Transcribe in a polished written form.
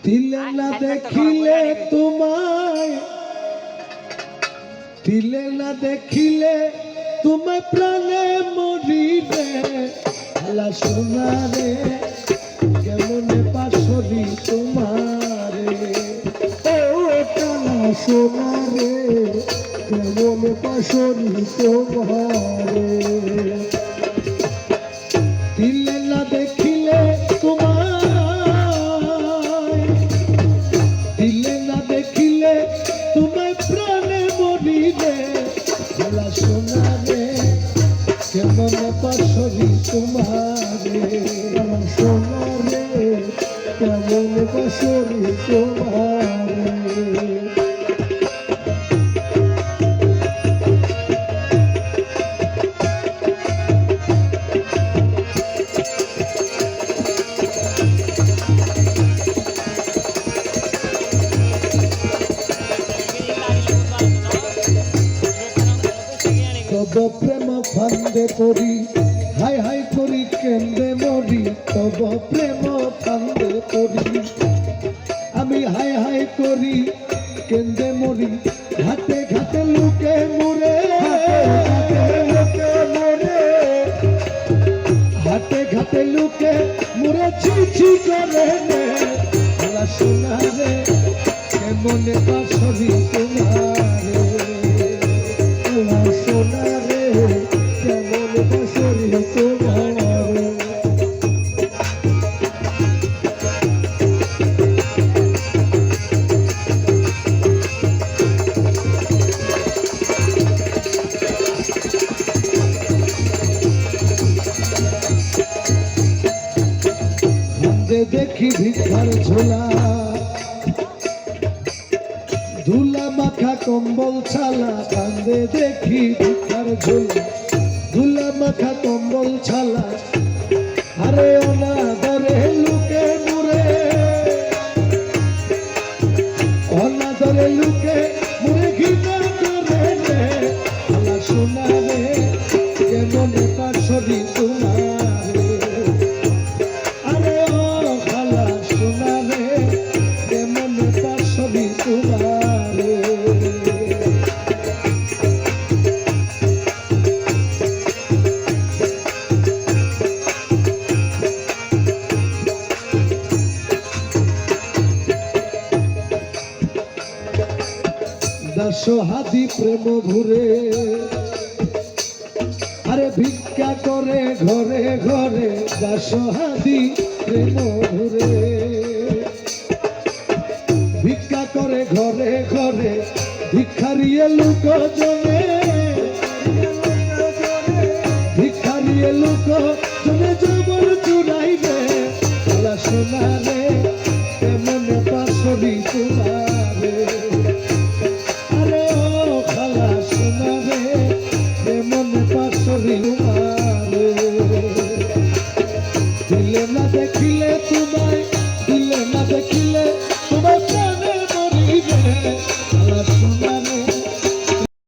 দিলে না দেখিলে তোমায়, দিলে না দেখিলে তোমায় প্রাণে মরি রে আলা সোনা রে কেমনে পাশরি তোমারে ও কালা সোনা রে কেমনে পাশরি তোমারে দিলে না দেখিলে তোমায়, দিলে না দেখিলে তোমায় প্রাণে মরি রে আলা সোনা রে কেমনে পাশরি তোমারে আলা সোনা রে কেমনে পাশরি তোমারে তব প্রেম ফান্দে পড়ি হাই হাই করি কেন্দে মরি তব প্রেম ফান্দে পড়ি আমি হাই হাই করি কেন্দে মরি ঘাটে ঘাটে লুকে মুরে ঘাটে ঘাটে লুকে মুরে ছি ছি করে রে আলা সোনা রে কেমনে পাশরি তোমারে আলা সোনা রে কেমনে পাশরি তোমারে দেখি ভিক্ষার ঝোলা ধুলা মাখা কম্বল ছালা কান্দে দেখি ভিক্ষার ঝোলা ধুলা মাখা কম্বল ছালা আরে অনাদরে লুকে মুরে অনাদরে লুকে মুরে ঘৃণা করে রে আলা সোনা রে কেমনে পাশরি তোমারে দাসহাদি প্রেম ঘুরে আরে ভিক্ষা করে ঘরে ঘরে দাসহাদি প্রেম ঘুরে ভিক্ষা করে ঘরে ঘরে ভিক্ষারিয়ে লোক জনে ভিক্ষারিয়ে লোক জনে জবর চুরাই রে আলা সোনা রে